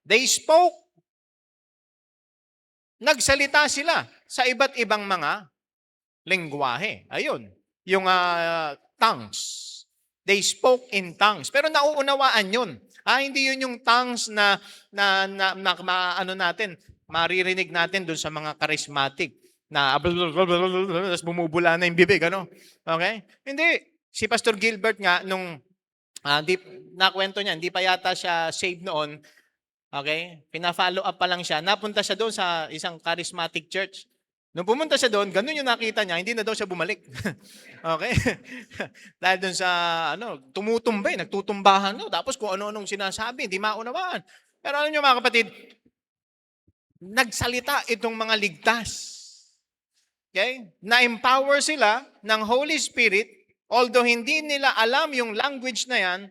They spoke. Nagsalita sila sa iba't ibang mga lengguwahe. Ayun, yung tongues. They spoke in tongues. Pero nauunawaan yun. Hindi yun yung tongues ano natin, maririnig natin dun sa mga charismatic na tapos bumubula na yung bibig, ano? Okay? Hindi. Si Pastor Gilbert nga, nung di, nakwento niya, hindi pa yata siya saved noon, okay? Pina-follow up pa lang siya. Napunta siya doon sa isang charismatic church. Nung pumunta siya doon, ganun yung nakita niya, hindi na daw siya bumalik. Okay? Dahil doon sa, tumutumbay, nagtutumbahan daw. Tapos kung ano-anong sinasabi, hindi maunawaan. Pero alam niyo mga kapatid, nagsalita itong mga ligtas. Okay? Na-empower sila ng Holy Spirit, although hindi nila alam yung language na yan,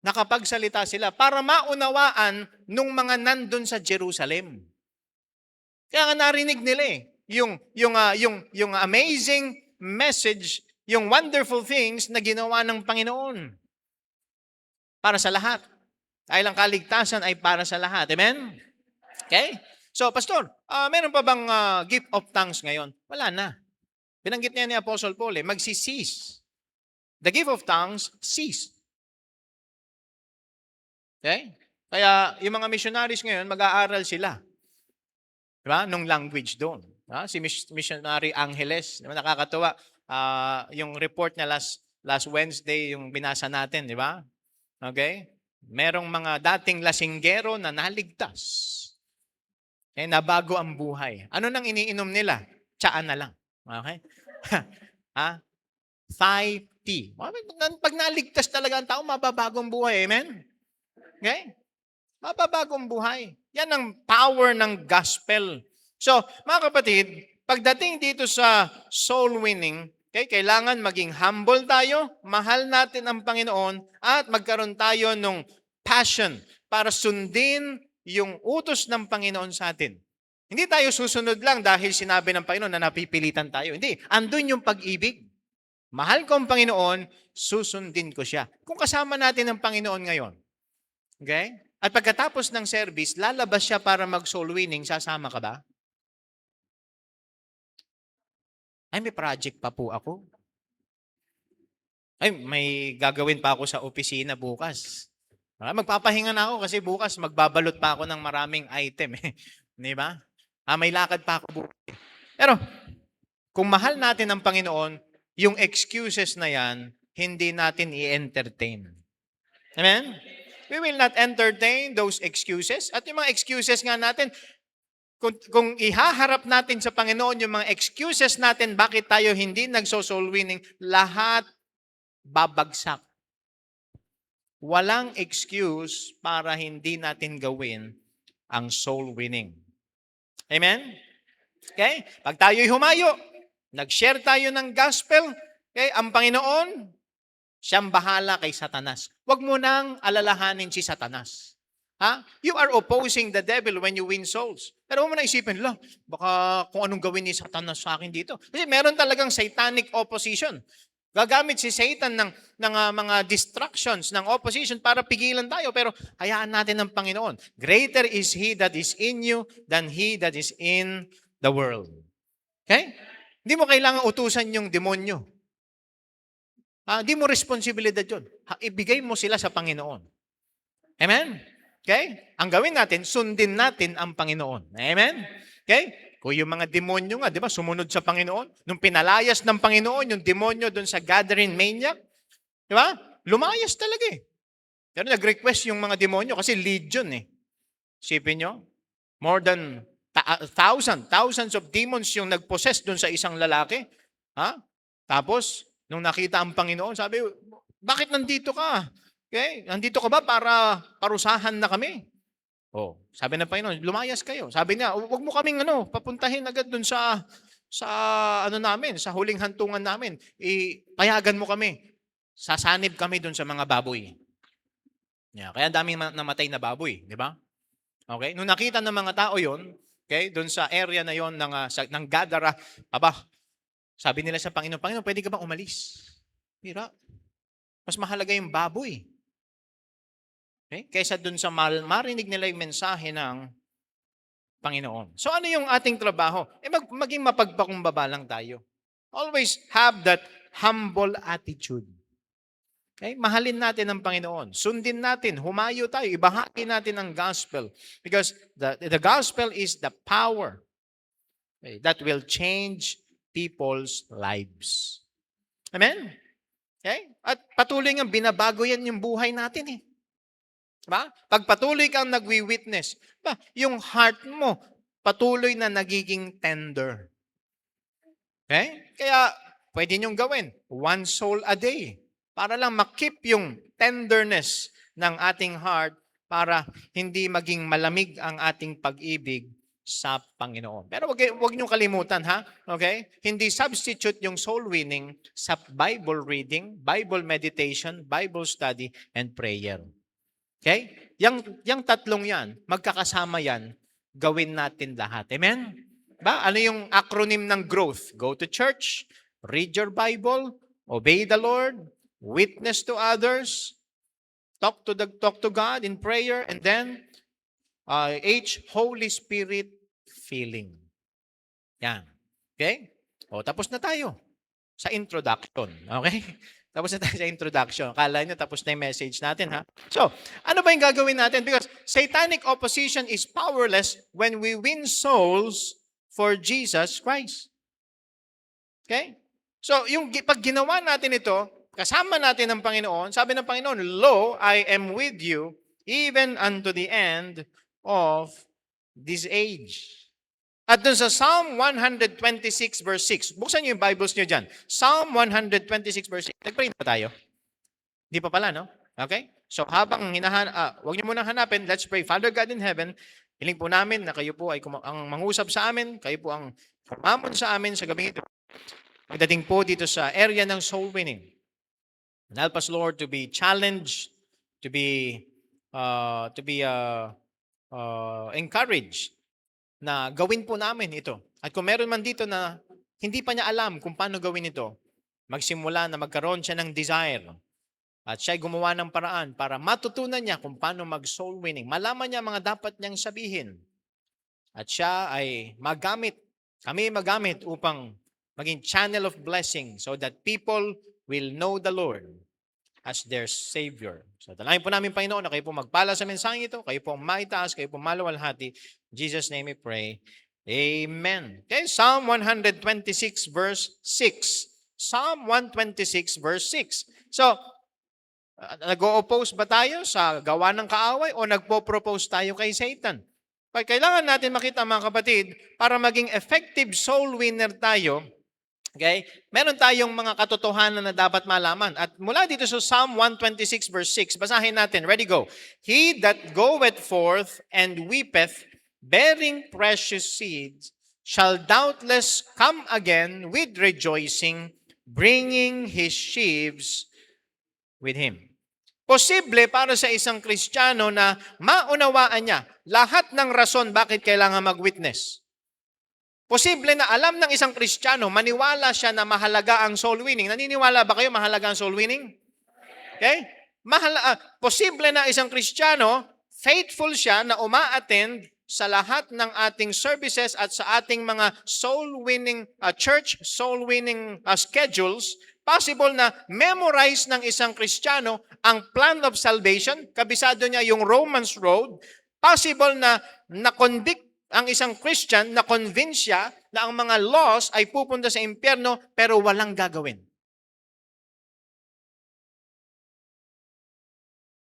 nakapagsalita sila para maunawaan nung mga nandun sa Jerusalem. Kaya nga narinig nila yung amazing message, yung wonderful things na ginawa ng Panginoon para sa lahat. Dahil ang kaligtasan ay para sa lahat. Amen? Okay? So, Pastor, meron pa bang gift of tongues ngayon? Wala na. Binanggit niya ni Apostle Paul, magsi-cease. The gift of tongues, cease. Okay? Kaya yung mga missionaries ngayon, mag-aaral sila. Diba? Nung language doon. Si Missionary Angeles, diba? Nakakatuwa. Yung report niya last Wednesday, yung binasa natin, di ba? Okay? Merong mga dating lasinggero na naligtas. Nabago ang buhay. Ano nang iniinom nila? Tsaan na lang. Okay? Thai tea. Pag naligtas talaga ang tao, mababago ang buhay. Amen? Okay? Mababagong buhay. Yan ang power ng gospel. So, mga kapatid, pagdating dito sa soul winning, kailangan maging humble tayo, mahal natin ang Panginoon, at magkaroon tayo ng passion para sundin yung utos ng Panginoon sa atin. Hindi tayo susunod lang dahil sinabi ng Panginoon na napipilitan tayo. Hindi. Andun yung pag-ibig. Mahal ko ang Panginoon, susundin ko siya. Kung kasama natin ang Panginoon ngayon, okay? At pagkatapos ng service, lalabas siya para mag-soul winning, sasama ka ba? Ay, may project pa po ako. Ay, may gagawin pa ako sa opisina bukas. Magpapahinga na ako kasi bukas magbabalot pa ako ng maraming item. Di ba? May lakad pa ako bukas. Pero, kung mahal natin ang Panginoon, yung excuses na yan, hindi natin i-entertain. Amen? We will not entertain those excuses. At yung mga excuses nga natin, kung ihaharap natin sa Panginoon yung mga excuses natin, bakit tayo hindi nagso-soul winning, lahat babagsak. Walang excuse para hindi natin gawin ang soul winning. Amen? Okay? Pag tayo'y humayo, nag-share tayo ng gospel, okay, ang Panginoon, siyang bahala kay Satanas. Huwag mo nang alalahanin si Satanas. You are opposing the devil when you win souls. Pero huwag mo na isipin, baka kung anong gawin ni Satanas sa akin dito. Kasi meron talagang satanic opposition. Gagamit si Satan ng mga distractions, ng opposition para pigilan tayo. Pero hayaan natin ng Panginoon. Greater is He that is in you than he that is in the world. Okay? Hindi mo kailangan utusan yung demonyo. Di mo responsibilidad yun. Ibigay mo sila sa Panginoon. Amen? Okay? Ang gawin natin, sundin natin ang Panginoon. Amen? Okay? Kung yung mga demonyo nga, di ba, sumunod sa Panginoon, nung pinalayas ng Panginoon, yung demonyo doon sa gathering maniac, di ba? Lumayas talaga eh. Pero nag-request yung mga demonyo kasi legion eh. Sipin nyo, more than thousands of demons yung nag-possess doon sa isang lalaki. Tapos, nung nakita ang Panginoon, sabi, bakit nandito ka? Okay? Nandito ka ba para parusahan na kami? Sabi ng Panginoon, lumayas kayo. Sabi niya, huwag mo kaming papuntahin agad dun sa namin, sa huling hantungan namin. Payagan mo kami. Sasanib kami dun sa mga baboy. Yeah, kaya daming namatay na baboy, di ba? Okay? Nung nakita ng mga tao yon, okay, dun sa area na yon ng Gadara, sabi nila sa Panginoon, pwede ka bang umalis? Mira, mas mahalaga yung baboy. Okay? Kaysa dun sa marinig nila yung mensahe ng Panginoon. So ano yung ating trabaho? Maging mapagpakumbaba lang tayo. Always have that humble attitude. Okay? Mahalin natin ang Panginoon. Sundin natin. Humayo tayo. Ibahagi natin ang gospel. Because the gospel is the power, okay, that will change people's lives. Amen? Okay? At patuloy nga binabago yan yung buhay natin eh. Diba? Pag patuloy kang nagwi-witness, yung heart mo patuloy na nagiging tender. Okay? Kaya pwede niyong gawin, 1 soul a day. Para lang makip yung tenderness ng ating heart para hindi maging malamig ang ating pag-ibig sa Panginoon. Pero wag niyo kalimutan ha, okay? Hindi substitute yung soul winning sa Bible reading, Bible meditation, Bible study, and prayer. Okay? Yang tatlong yan, magkakasama yan, gawin natin lahat. Amen? Ba? Ano yung acronym ng growth? Go to church, read your Bible, obey the Lord, witness to others, talk to God in prayer, and then H, Holy Spirit filling. Yan. Okay? O, tapos na tayo sa introduction. Okay? Tapos na tayo sa introduction. Akala nyo tapos na yung message natin, ha? So, ano ba yung gagawin natin? Because satanic opposition is powerless when we win souls for Jesus Christ. Okay? So, pag ginawa natin ito, kasama natin ang Panginoon, sabi ng Panginoon, Lo, I am with you even unto the end of this age. At dun sa Psalm 126 verse 6, buksan niyo yung Bibles niyo dyan. Psalm 126 verse 6. Nag-pray na tayo? Hindi pa pala, no? Okay? So habang huwag niyo muna hanapin, let's pray. Father God in heaven, hiling po namin na kayo po ay ang mangusap sa amin, kayo po ang kumamon sa amin sa gabing ito. Pagdating po dito sa area ng soul winning. And help us, Lord, to be challenged, to be encouraged na gawin po namin ito. At kung meron man dito na hindi pa niya alam kung paano gawin ito, magsimula na magkaroon siya ng desire at siya gumawa ng paraan para matutunan niya kung paano mag-soul winning. Malaman niya mga dapat niyang sabihin. At siya ay kami magamit upang maging channel of blessing so that people will know the Lord as their Savior. So, dalangin po namin, Panginoon, na kayo po magpala sa mensaheng ito, kayo po maitaas, kayo po maluwalhati. In Jesus' name we pray. Amen. Okay, Psalm 126 verse 6. Psalm 126 verse 6. So, nag-o-oppose ba tayo sa gawa ng kaaway o nagpo-propose tayo kay Satan? Kailangan natin makita, mga kapatid, para maging effective soul winner tayo, okay, meron tayong mga katotohanan na dapat malaman. At mula dito sa Psalm 126 verse 6, basahin natin. Ready, go. He that goeth forth and weepeth, bearing precious seeds, shall doubtless come again with rejoicing, bringing his sheaves with him. Posible para sa isang Kristiyano na maunawaan niya lahat ng rason bakit kailangan mag-witness. Posible na alam ng isang Kristiyano, maniwala siya na mahalaga ang soul winning. Naniniwala ba kayo mahalaga ang soul winning? Okay? Posible na isang Kristiyano, faithful siya na uma-attend sa lahat ng ating services at sa ating mga soul winning church, soul winning schedules. Possible na memorize ng isang Kristiyano ang plan of salvation. Kabisado niya yung Romans Road. Possible na na-convict ang isang Christian, na-convince siya na ang mga laws ay pupunta sa impyerno pero walang gagawin.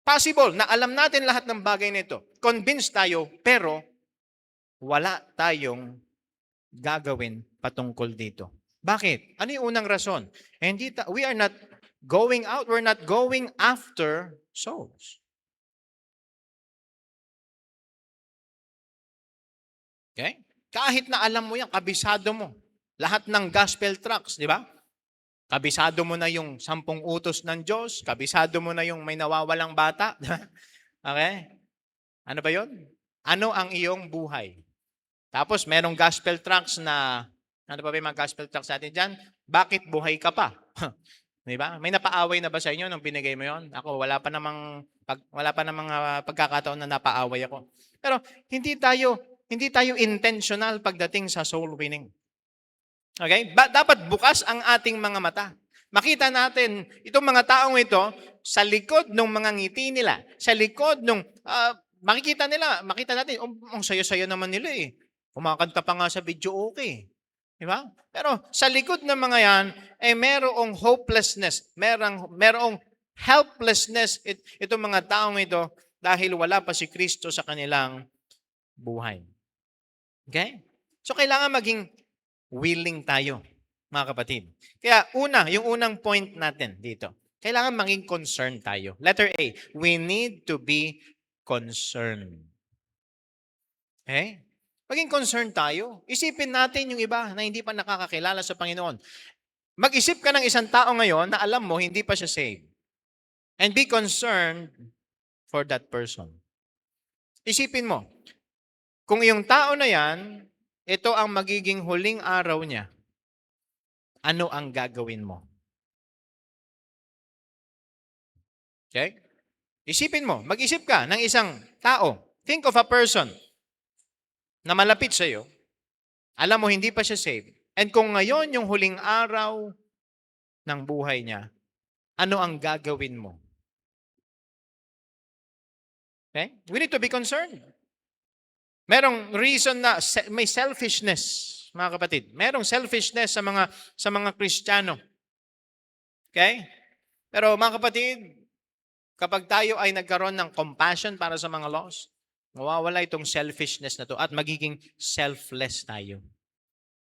Possible na alam natin lahat ng bagay nito. Convinced tayo pero wala tayong gagawin patungkol dito. Bakit? Ano yung unang rason? We are not going out, we're not going after souls. Okay? Kahit na alam mo yan, kabisado mo. Lahat ng gospel tracts, di ba? Kabisado mo na yung 10 utos ng Diyos, kabisado mo na yung may nawawalang bata. Okay? Ano ba yon? Ano ang iyong buhay? Tapos merong gospel tracts na, ano pa ba yung mga gospel tracts natin dyan? Bakit buhay ka pa? Di ba? May napaaway na ba sa inyo nung binigay mo yon? Ako, wala pa namang Wala pa ng mga pagkakataon na napaaway ako. Pero hindi tayo intentional pagdating sa soul winning. Okay? Dapat bukas ang ating mga mata. Makita natin itong mga taong ito sa likod ng mga ngiti nila, sa likod ng makita natin, ang saya-saya naman nila eh. Kumakanta pa nga sa video, okay. Di ba? Pero sa likod ng mga yan, merong hopelessness, merong helplessness itong mga taong ito dahil wala pa si Kristo sa kanilang buhay. Okay? So kailangan maging willing tayo, mga kapatid. Kaya yung unang point natin dito, kailangan maging concerned tayo. Letter A, we need to be concerned. Okay? Maging concerned tayo. Isipin natin yung iba na hindi pa nakakakilala sa Panginoon. Mag-isip ka ng isang tao ngayon na alam mo hindi pa siya saved. And be concerned for that person. Isipin mo, kung yung tao na yan, ito ang magiging huling araw niya, ano ang gagawin mo? Okay? Isipin mo, mag-isip ka ng isang tao. Think of a person na malapit sa iyo. Alam mo, hindi pa siya saved. And kung ngayon yung huling araw ng buhay niya, ano ang gagawin mo? Okay? We need to be concerned. Merong reason na may selfishness, mga kapatid. Merong selfishness sa mga Kristiyano. Okay? Pero mga kapatid, kapag tayo ay nagkaroon ng compassion para sa mga lost, mawawala itong selfishness na to at magiging selfless tayo.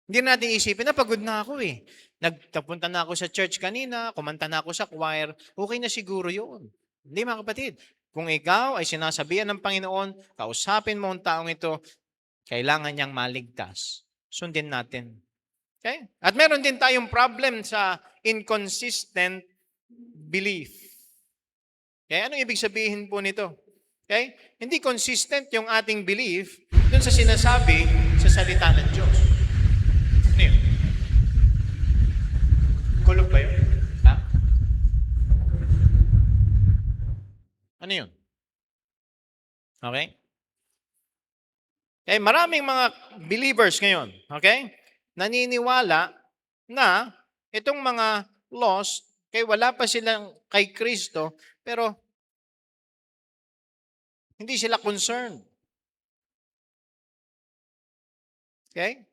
Hindi natin isipin na pagod na ako eh. Nagpunta na ako sa church kanina, kumanta na ako sa choir, okay na siguro yun. Hindi mga kapatid. Kung ikaw ay sinasabihan ng Panginoon, kausapin mo ang taong ito, kailangan niyang maligtas. Sundin natin. Okay? At meron din tayong problem sa inconsistent belief. Okay? Anong ibig sabihin po nito? Okay? Hindi consistent yung ating belief dun sa sinasabi sa salita ng Diyos. Ano yun? Kulog ba yun? Ha? Ano yun? Okay? Maraming mga believers ngayon, okay? Naniniwala na itong mga lost, wala pa silang kay Kristo, pero hindi sila concerned. Okay?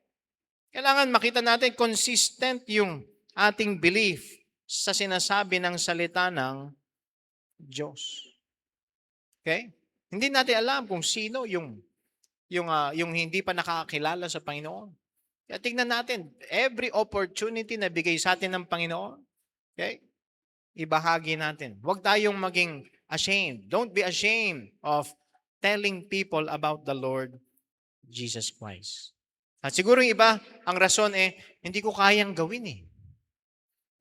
Kailangan makita natin consistent yung ating belief sa sinasabi ng salita ng Diyos. Okay? Hindi natin alam kung sino yung hindi pa nakakakilala sa Panginoon. Kaya tingnan natin, every opportunity na bigay sa atin ng Panginoon, okay? Ibahagi natin. Huwag tayong maging ashamed. Don't be ashamed of telling people about the Lord Jesus Christ. At siguro yung iba, ang rason hindi ko kayang gawin eh.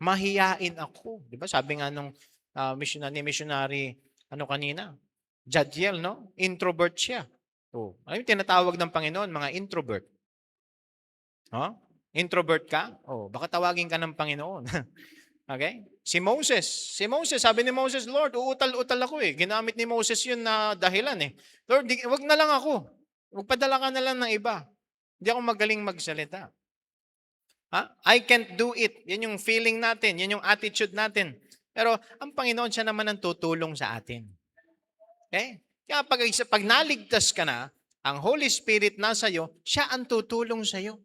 Mahiyain ako. Di ba? Sabi nga nung missionary kanina, Jadiel, no? Introvert siya. Ano yung tinatawag ng Panginoon? Mga introvert. Introvert ka? Baka tawagin ka ng Panginoon. Okay? Si Moses, sabi ni Moses, Lord, uutal-utal ako eh. Ginamit ni Moses yun na dahilan eh. Lord, wag na lang ako. Magpadala ka na lang ng iba. Hindi ako magaling magsalita. I can't do it. Yan yung feeling natin. Yan yung attitude natin. Pero ang Panginoon, siya naman ang tutulong sa atin. Okay? Kaya pag naligtas ka na, ang Holy Spirit nasa iyo, siya ang tutulong sa iyo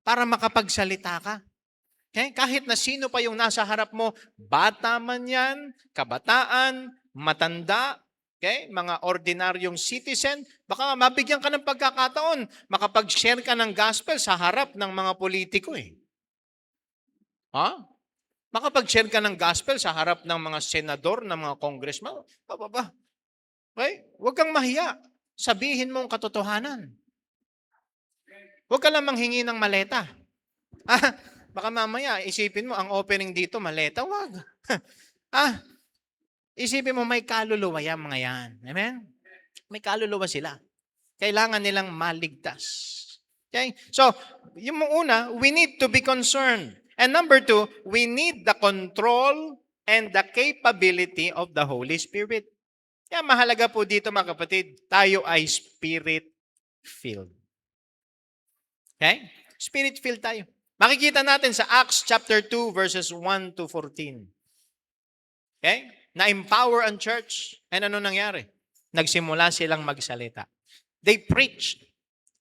para makapagsalita ka. Okay? Kahit na sino pa yung nasa harap mo, bata man yan, kabataan, matanda, okay? Mga ordinaryong citizen, baka mabigyan ka ng pagkakataon, makapag-share ka ng gospel sa harap ng mga politiko eh. Makapag-share ka ng gospel sa harap ng mga senador, ng mga congressman. Okay? Huwag kang mahiya. Sabihin mo ang katotohanan. Huwag ka lang manghingi ng maleta. Baka mamaya, isipin mo, ang opening dito, maleta. Huwag. Isipin mo, may kaluluwa yan, mga yan. Amen? May kaluluwa sila. Kailangan nilang maligtas. Okay? So, yung una, we need to be concerned. And number 2, we need the control and the capability of the Holy Spirit. Kaya mahalaga po dito mga kapatid, tayo ay spirit-filled. Okay? Spirit-filled tayo. Makikita natin sa Acts chapter 2 verses 1 to 14. Okay? Na-empower ang church. And ano nangyari? Nagsimula silang magsalita. They preached.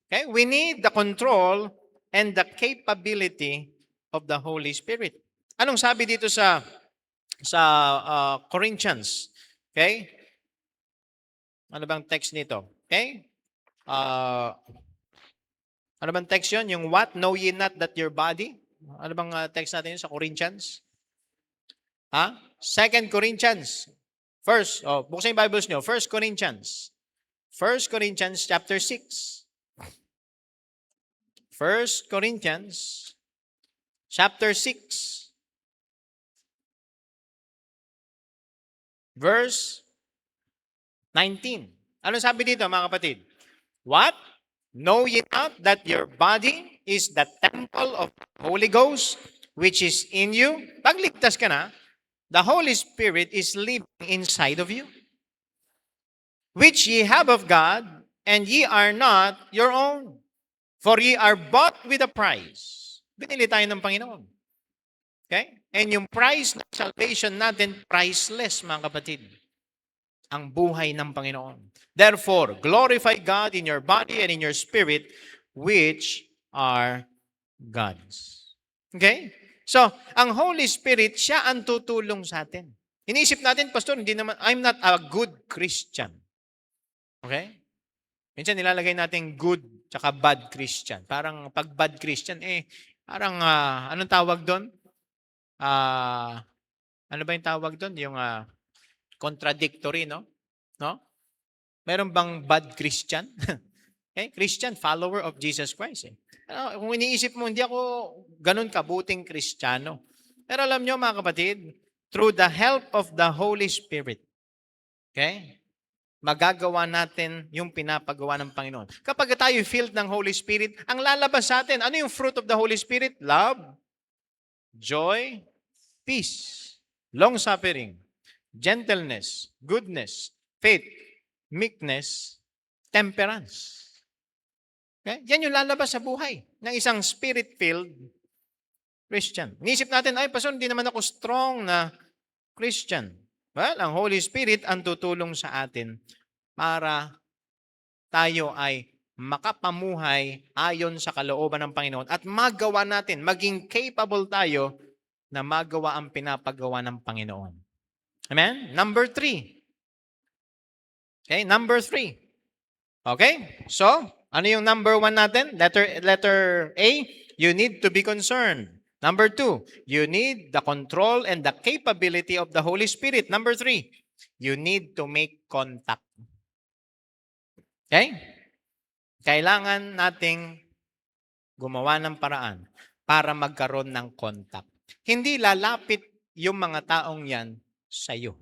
Okay? We need the control and the capability of the Holy Spirit. Anong sabi dito sa Corinthians? Okay? Ano bang text nito? Okay? Ano bang text yun? Yung what? Know ye not that your body? Ano bang text natin yun sa Corinthians? Second Corinthians. Buksan yung Bibles nyo. First Corinthians. First Corinthians chapter 6. First Corinthians chapter 6. Verse 19. Ano sabi dito mga kapatid? What? Know ye not that your body is the temple of the Holy Ghost, which is in you? Pag ligtas ka na, the Holy Spirit is living inside of you, which ye have of God, and ye are not your own. For ye are bought with a price. Binili tayo ng Panginoon. Okay? And yung price ng salvation natin, priceless mga kapatid. Ang buhay ng Panginoon. Therefore, glorify God in your body and in your spirit, which are God's. Okay? So, ang Holy Spirit, siya ang tutulong sa atin. Iniisip natin, Pastor, I'm not a good Christian. Okay? Minsan nilalagay natin good tsaka bad Christian. Parang pag bad Christian, parang, anong tawag doon? Ano ba yung tawag doon? Yung contradictory, no? Meron bang bad Christian? Okay? Christian, follower of Jesus Christ. Kung iniisip mo, hindi ako ganun kabuting Kristiyano. Pero alam nyo mga kapatid, through the help of the Holy Spirit, okay? Magagawa natin yung pinapagawa ng Panginoon. Kapag tayo filled ng Holy Spirit, ang lalabas sa atin, ano yung fruit of the Holy Spirit? Love, joy, peace, long-suffering, gentleness, goodness, faith, meekness, temperance. Okay? Yan yung lalabas sa buhay ng isang spirit-filled Christian. Inisip natin, Pastor, hindi naman ako strong na Christian. Well, ang Holy Spirit ang tutulong sa atin para tayo ay makapamuhay ayon sa kalooban ng Panginoon at magawa natin, maging capable tayo na magawa ang pinapagawa ng Panginoon. Amen? Number 3. Okay, number 3. Okay? So, ano yung number 1 natin? Letter A, you need to be concerned. Number 2, you need the control and the capability of the Holy Spirit. Number 3, you need to make contact. Okay? Kailangan nating gumawa ng paraan para magkaroon ng contact. Hindi lalapit yung mga taong yan sa iyo.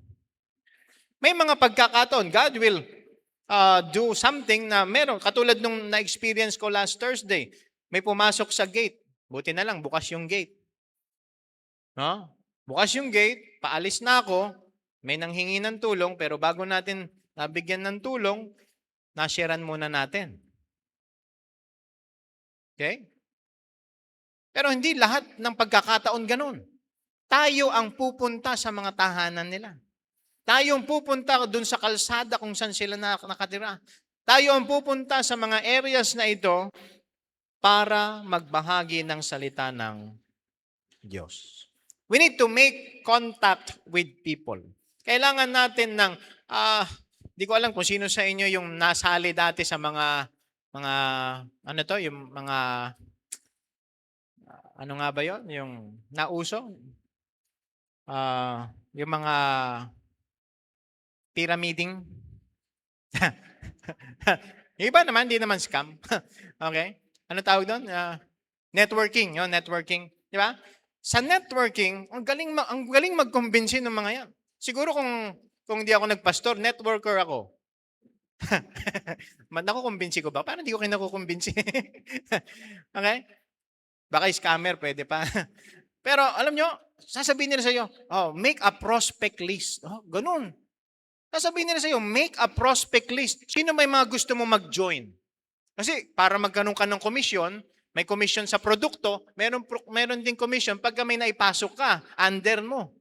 May mga pagkakataon, God will do something na meron. Katulad nung na-experience ko last Thursday, may pumasok sa gate. Buti na lang, bukas yung gate. No? Bukas yung gate, paalis na ako, may nanghingi ng tulong, pero bago natin nabigyan ng tulong, nasharean muna natin. Okay? Pero hindi lahat ng pagkakataon ganun. Tayo ang pupunta sa mga tahanan nila. Tayo ang pupunta dun sa kalsada kung saan sila nakatira. Tayo ang pupunta sa mga areas na ito para magbahagi ng salita ng Diyos. We need to make contact with people. Kailangan natin ng, di ko alam kung sino sa inyo yung nasali dati sa yung mga, ano nga ba yun? Yung nauso? Yung mga pyramiding. Yung iba naman, hindi naman scam. Okay? Ano tawag doon? Networking. Yun, networking. Di ba? Sa networking, ang galing mag-convince ng mga yan. Siguro kung di ako nagpastor, networker ako. Nakukumbinsi ko ba? Parang di ko kayo nakukumbinsi. Okay? Baka scammer, pwede pa. Pero alam nyo, sasabihin nila sa iyo, make a prospect list. Ganun. Sasabihin nila sa'yo, make a prospect list. Sino may mga gusto mo mag-join? Kasi para magkaroon ka ng komisyon, may komisyon sa produkto, meron din komisyon pagka may naipasok ka, under mo.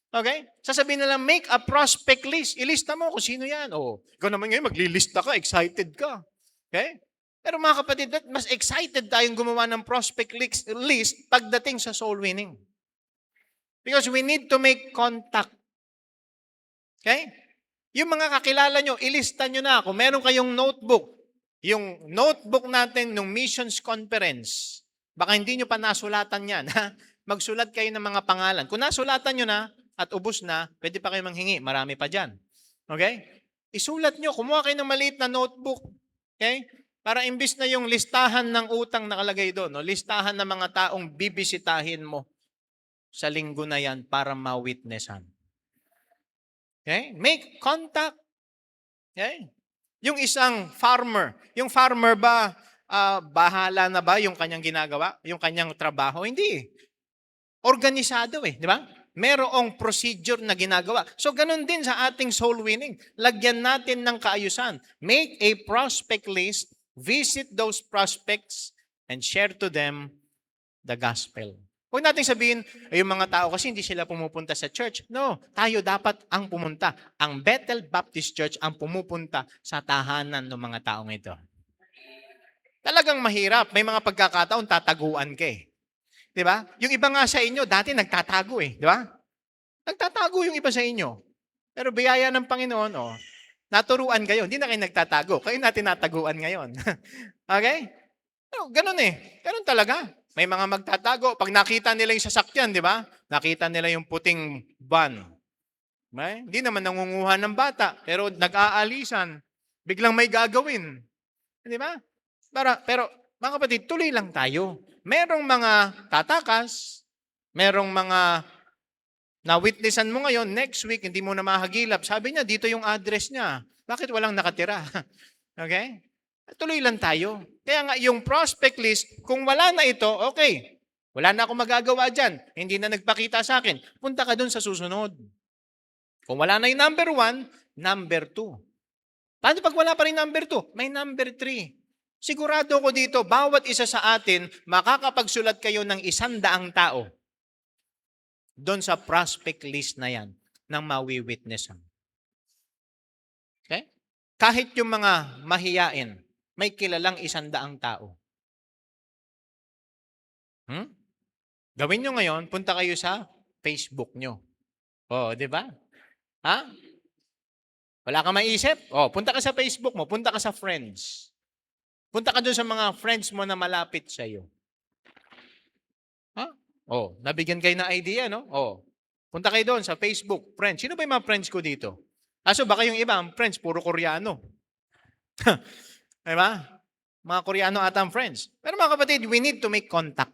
Okay? Sasabihin nila, make a prospect list. Ilista mo kung sino yan. O, ikaw naman ngayon, maglilista ka, excited ka. Okay? Pero mga kapatid, mas excited tayong gumawa ng prospect list pagdating sa soul winning. Because we need to make contact. Okay? Yung mga kakilala nyo, ilista nyo na. Kung meron kayong notebook, yung notebook natin nung missions conference, baka hindi nyo pa nasulatan yan. Magsulat kayo ng mga pangalan. Kung nasulatan nyo na at ubos na, pwede pa kayo manghingi. Marami pa dyan. Okay? Isulat nyo. Kumuha kayo ng maliit na notebook. Okay? Para imbis na yung listahan ng utang nakalagay doon, no? Listahan ng mga taong bibisitahin mo sa linggo na yan para ma-witnessan. Okay? Make contact. Okay? Yung isang farmer, yung farmer ba, bahala na ba yung kanyang ginagawa? Yung kanyang trabaho? Hindi. Organisado di ba? Merong procedure na ginagawa. So, ganun din sa ating soul winning. Lagyan natin ng kaayusan. Make a prospect list, visit those prospects, and share to them the gospel. Huwag natin sabihin, yung mga tao kasi hindi sila pumupunta sa church. No, tayo dapat ang pumunta. Ang Bethel Baptist Church ang pumupunta sa tahanan ng mga taong ito. Talagang mahirap. May mga pagkakataon, tataguan ka Di ba? Yung iba nga sa inyo, dati nagtatago Di ba? Nagtatago yung iba sa inyo. Pero biyaya ng Panginoon, naturuan kayo. Hindi na kayo nagtatago. Kayo na tinataguan ngayon. Okay? Ganun Ganun talaga. May mga magtatago. Pag nakita nila yung sasakyan, di ba? Nakita nila yung puting van. Hindi naman nangunguha ng bata, pero nag-aalisan. Biglang may gagawin. Di ba? Pero mga kapatid, tuloy lang tayo. Merong mga tatakas, merong mga na-witnessan mo ngayon, next week, hindi mo na mahagilap. Sabi niya, dito yung address niya. Bakit walang nakatira? Okay? Tuloy lang tayo. Kaya nga, yung prospect list, kung wala na ito, okay. Wala na akong magagawa dyan. Hindi na nagpakita sa akin. Punta ka dun sa susunod. Kung wala na yung number 1, number 2. Paano pag wala pa rin number 2? May number 3. Sigurado ko dito, bawat isa sa atin, makakapagsulat kayo ng 100 tao doon sa prospect list na yan ng mawi-witnessan. Okay? Kahit yung mga mahiyain, may kilalang 100 tao. Gawin nyo ngayon, punta kayo sa Facebook nyo. Di ba? Ha? Wala kang maisip? Punta ka sa Facebook mo, punta ka sa friends. Punta ka doon sa mga friends mo na malapit sa iyo. Nabigyan kayo ng idea, no? Punta kayo doon sa Facebook, friends. Sino ba yung mga friends ko dito? So baka yung iba, ang friends, puro Koreano. Diba? Mga Koreano ata ang friends. Pero mga kapatid, we need to make contact.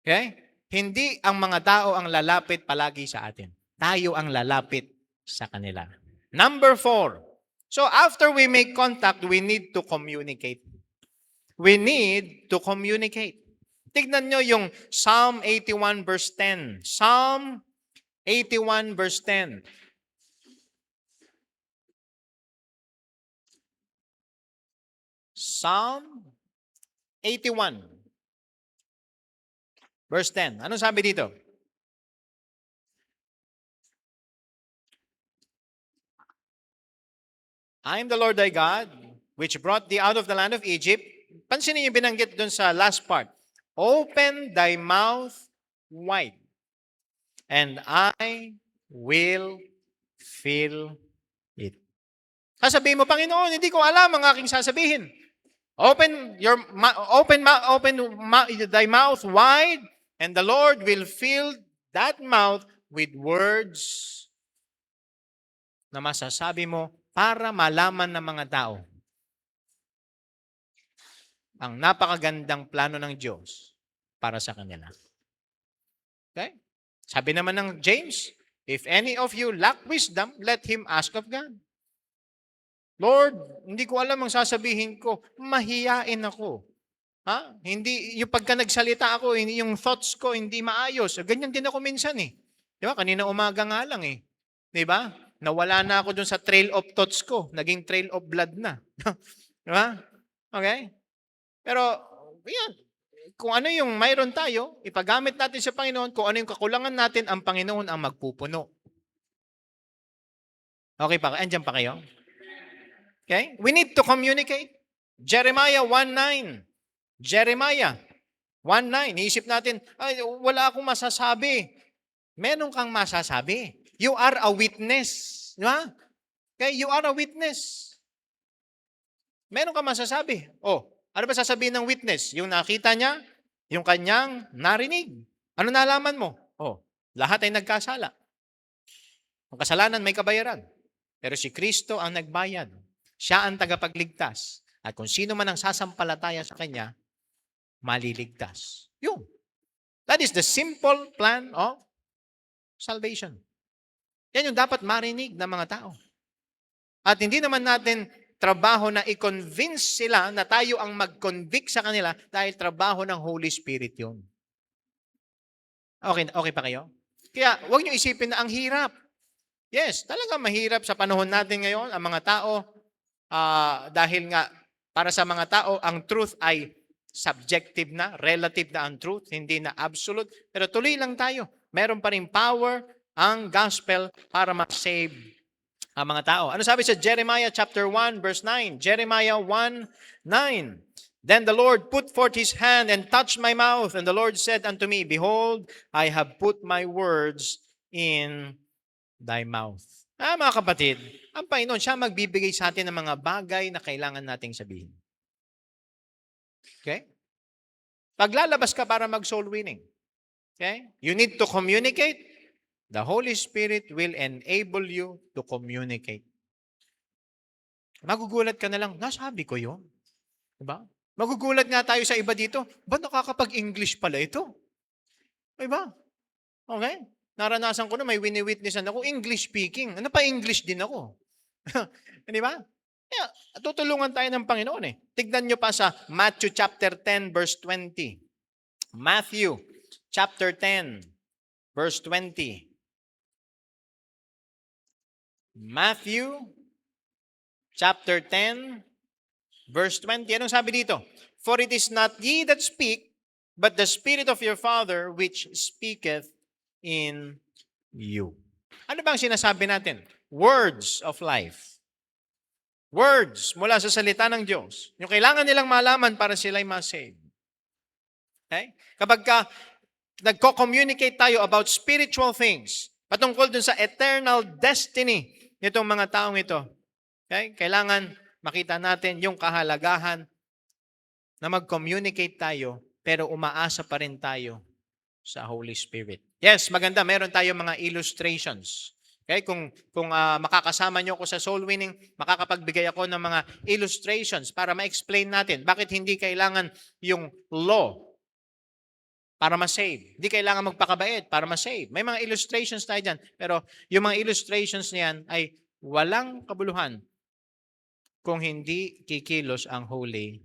Okay? Hindi ang mga tao ang lalapit palagi sa atin. Tayo ang lalapit sa kanila. Number 4. So after we make contact, we need to communicate. We need to communicate. Tignan nyo yung Psalm 81 verse 10. Psalm 81 verse 10. Psalm 81 verse 10. Ano sabi dito? I am the Lord thy God, which brought thee out of the land of Egypt. Pansinin niyo binanggit dun sa last part. Open thy mouth wide, and I will fill it. Sasabihin mo, Panginoon, hindi ko alam ang aking sasabihin. Open thy mouth wide, and the Lord will fill that mouth with words na masasabi mo para malaman ng mga tao ang napakagandang plano ng Diyos para sa kanila. Okay? Sabi naman ng James, if any of you lack wisdom, let him ask of God. Lord, hindi ko alam ang sasabihin ko. Mahiyain ako. Hindi, yung pagka nagsalita ako, yung thoughts ko hindi maayos. Ganyan din ako minsan Di ba? Kanina umaga nga lang Di ba? Nawala na ako dun sa trail of thoughts ko. Naging trail of blood na. Di ba? Okay? Pero, yan. Kung ano yung mayroon tayo, ipagamit natin sa Panginoon. Kung ano yung kakulangan natin, ang Panginoon ang magpupuno. Okay pa? Andiyan pa kayo? Okay? We need to communicate. Jeremiah 1:9. Jeremiah 1:9. Iisip natin, ay, wala akong masasabi. Meron kang masasabi. You are a witness. Di ba? Okay? You are a witness. Meron kang masasabi. Oh, ano ba sasabihin ng witness? Yung nakita niya, yung kanyang narinig. Ano nalaman mo? Oh, lahat ay nagkasala. Ang kasalanan may kabayaran. Pero si Kristo ang nagbayad. Siya ang tagapagligtas. At kung sino man ang sasampalataya sa Kanya, maliligtas. Yun. That is the simple plan of salvation. Yan yung dapat marinig ng mga tao. At hindi naman natin trabaho na i-convince sila na tayo ang mag-convict sa kanila dahil trabaho ng Holy Spirit yun. Okay pa kayo? Kaya huwag niyo isipin na ang hirap. Yes, talaga mahirap sa panahon natin ngayon, ang mga tao, dahil nga para sa mga tao, ang truth ay subjective na, relative na ang truth, hindi na absolute. Pero tuloy lang tayo. Meron pa rin power ang gospel para ma-save ang mga tao. Ano sabi sa Jeremiah chapter 1 verse 9? Jeremiah 1:9. Then the Lord put forth his hand and touched my mouth, and the Lord said unto me, Behold, I have put my words in thy mouth. Mga kapatid, ang Panginoon, siya magbibigay sa atin ng mga bagay na kailangan nating sabihin. Okay? Paglalabas ka para mag-soul winning. Okay? You need to communicate. The Holy Spirit will enable you to communicate. Magugulat ka na lang, nasabi ko yun. Diba? Magugulat nga tayo sa iba dito, ba nakakapag-English pala ito? Diba? Okay? Naranasan ko na may wini-witnessan ako, English speaking. Ano pa English din ako? Di ba? Kaya, tutulungan tayo ng Panginoon eh. Tignan nyo pa sa Matthew chapter 10 verse 20. Matthew chapter 10 verse 20. Matthew chapter 10 verse 20. Anong sabi dito? For it is not ye that speak, but the Spirit of your Father which speaketh in you. Ano bang sinasabi natin? Words of life. Words mula sa salita ng Diyos. Yung kailangan nilang malaman para sila'y ma-save. Okay? Kapag nagko-communicate tayo about spiritual things, patungkol dun sa eternal destiny nitong mga taong ito, okay? Kailangan makita natin yung kahalagahan na mag-communicate tayo, pero umaasa pa rin tayo sa Holy Spirit. Yes, maganda. Meron tayong mga illustrations. Okay? Kung makakasama nyo ako sa soul winning, makakapagbigay ako ng mga illustrations para ma-explain natin bakit hindi kailangan yung law para ma-save. Hindi kailangan magpakabait para ma-save. May mga illustrations tayo dyan. Pero yung mga illustrations niyan ay walang kabuluhan kung hindi kikilos ang Holy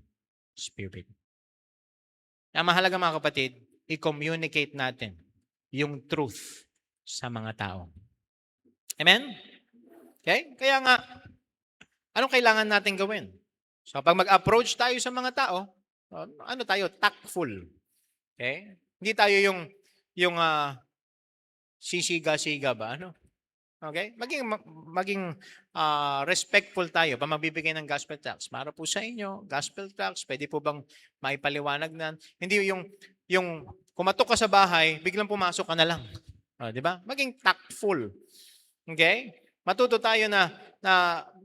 Spirit. Ang mahalaga mga kapatid, i-communicate natin yung truth sa mga tao. Amen? Okay? Kaya nga, anong kailangan natin gawin? So pag mag-approach tayo sa mga tao, ano tayo? Tactful. Okay? Hindi tayo yung sisiga-siga ba? Ano? Okay? Maging respectful tayo pa magbibigay ng gospel tracts. Para po sa inyo, gospel tracts, pwede po bang maipaliwanag na? Hindi yung kumatok ka sa bahay, biglang pumasok ka na lang. Di ba? Maging tactful. Okay? Matuto tayo na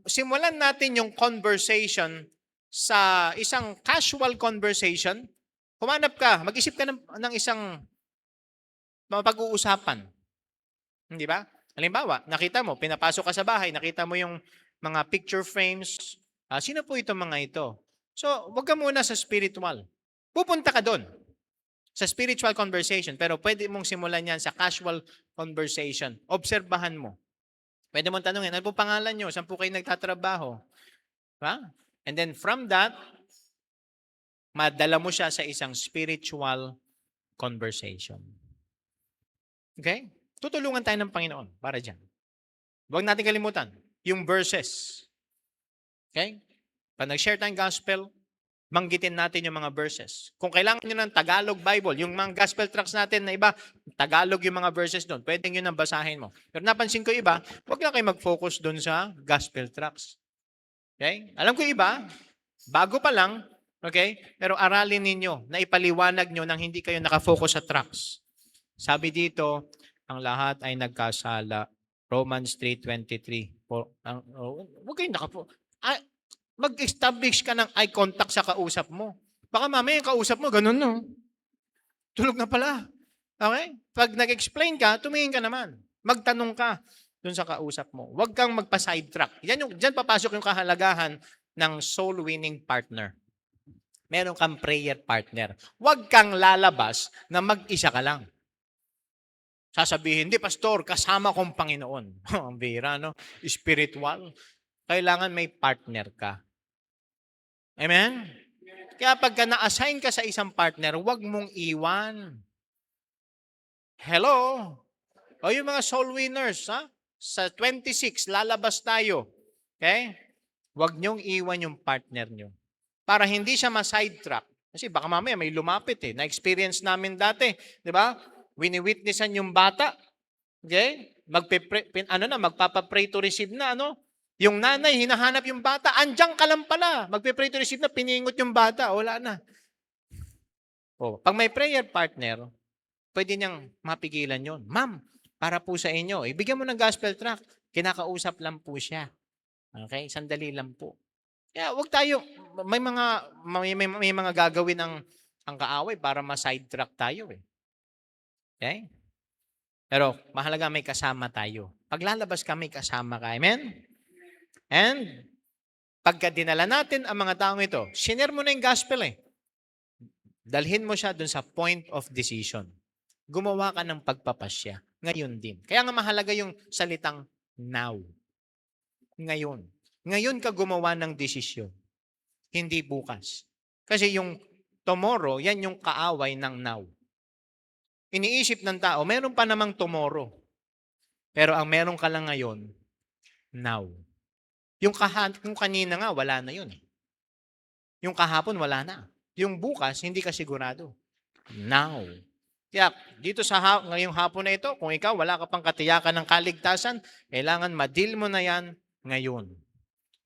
simulan natin yung conversation sa isang casual conversation. Humanap ka, mag-isip ka ng isang mapag-uusapan. Di ba? Halimbawa, nakita mo, pinapasok ka sa bahay, nakita mo yung mga picture frames. Sino po itong mga ito? So, wag ka muna sa spiritual. Pupunta ka doon sa spiritual conversation, pero pwede mong simulan yan sa casual conversation. Obserbahan mo. Pwede mong tanungin, ano po pangalan nyo? Saan po kayo nagtatrabaho? Diba? And then from that, madala mo siya sa isang spiritual conversation. Okay? Tutulungan tayo ng Panginoon para dyan. Huwag natin kalimutan yung verses. Okay? Pag nag-share tayong gospel, banggitin natin yung mga verses. Kung kailangan nyo ng Tagalog Bible, yung mga gospel tracts natin na iba, Tagalog yung mga verses doon. Pwede nyo nang basahin mo. Pero napansin ko iba, huwag lang kayo mag-focus doon sa gospel tracts. Okay? Alam ko iba, bago pa lang, okay? Pero aralin ninyo na ipaliwanag nyo nang hindi kayo nakafocus sa tracts. Sabi dito, ang lahat ay nagkasala. Romans 3:23. Huwag kayong nakafocus. Mag-establish ka ng eye contact sa kausap mo. Baka mamaya yung kausap mo, ganun no. Tulog na pala. Okay? Pag nag-explain ka, tumingin ka naman. Magtanong ka dun sa kausap mo. Huwag kang magpa-sidetrack. Diyan papasok yung kahalagahan ng soul-winning partner. Meron kang prayer partner. Huwag kang lalabas na mag-isa ka lang. Sasabihin, di pastor, kasama kong Panginoon. Ang bira, no? Spiritual. Kailangan may partner ka. Amen? Kaya pagka na-assign ka sa isang partner, huwag mong iwan. Hello? O yung mga soul winners, ha? Sa 26, lalabas tayo. Okay? Huwag niyong iwan yung partner niyo. Para hindi siya ma-sidetrack. Kasi baka mamaya may lumapit eh. Na-experience namin dati. Di ba? Wini-witnessan yung bata. Okay? Magpapa-pray to receive na, ano? Yung nanay, hinahanap yung bata, andiyan ka lang pala. Magpe-pray to receive na, piningot yung bata, wala na. Pag may prayer partner, pwede niyang mapigilan yon. Ma'am, para po sa inyo, ibigyan mo ng gospel tract. Kinakausap lang po siya. Okay? Sandali lang po. Kaya wag tayo, may mga gagawin ang kaaway para ma-sidetrack tayo eh. Okay? Pero mahalaga may kasama tayo. Paglalabas ka, may kasama ka. Amen? And pagka dinala natin ang mga taong ito, share mo na yung gospel eh. Dalhin mo siya dun sa point of decision. Gumawa ka ng pagpapasya. Ngayon din. Kaya nga mahalaga yung salitang now. Ngayon. Ngayon ka gumawa ng desisyon. Hindi bukas. Kasi yung tomorrow, yan yung kaaway ng now. Iniisip ng tao, meron pa namang tomorrow. Pero ang meron ka lang ngayon, now. Yung kanina nga, wala na yun. Yung kahapon, wala na. Yung bukas, hindi ka sigurado. Now. Kaya dito ngayong hapon na ito, kung ikaw wala ka pang katiyakan ng kaligtasan, kailangan ma-deal mo na yan ngayon.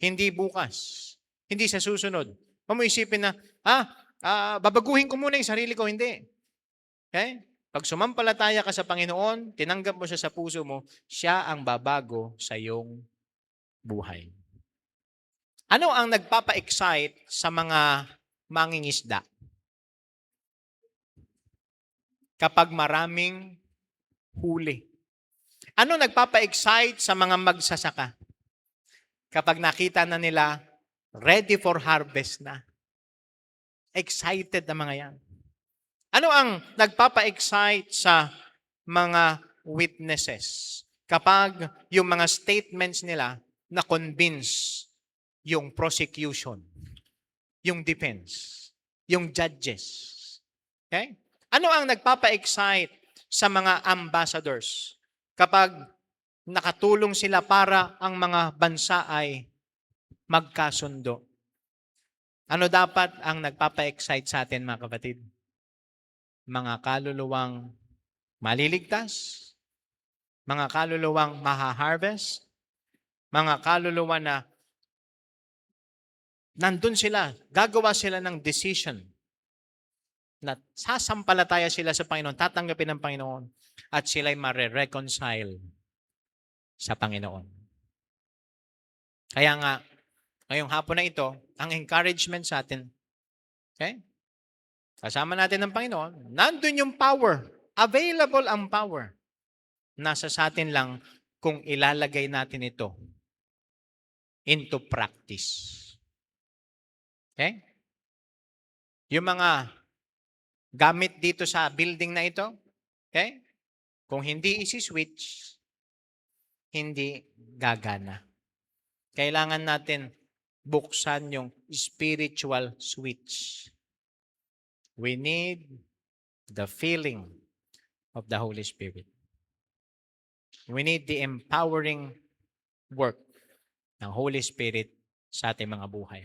Hindi bukas. Hindi sa susunod. Huwag mo isipin na, babaguhin ko muna yung sarili ko. Hindi. Okay? Pag sumampalataya ka sa Panginoon, tinanggap mo siya sa puso mo, siya ang babago sa iyong buhay. Ano ang nagpapa-excite sa mga mangingisda? Kapag maraming huli. Ano nagpapa-excite sa mga magsasaka? Kapag nakita na nila, ready for harvest na. Excited na mga yan. Ano ang nagpapa-excite sa mga witnesses? Kapag yung mga statements nila na-convince yung prosecution, yung defense, yung judges. Okay? Ano ang nagpapa-excite sa mga ambassadors kapag nakatulong sila para ang mga bansa ay magkasundo? Ano dapat ang nagpapa-excite sa atin, mga kapatid? Mga kaluluwang maliligtas, mga kaluluwang maha-harvest, mga kaluluwa na nandun sila, gagawa sila ng decision na sasampalataya sila sa Panginoon, tatanggapin ng Panginoon, at sila'y mare-reconcile sa Panginoon. Kaya nga, ngayong hapon na ito, ang encouragement sa atin, okay? Kasama natin ng Panginoon, nandun yung power. Available ang power. Nasa sa atin lang kung ilalagay natin ito into practice. Okay? Yung mga gamit dito sa building na ito, okay? Kung hindi isi-switch, hindi gagana. Kailangan natin buksan yung spiritual switch. We need the filling of the Holy Spirit. We need the empowering work ng Holy Spirit sa ating mga buhay.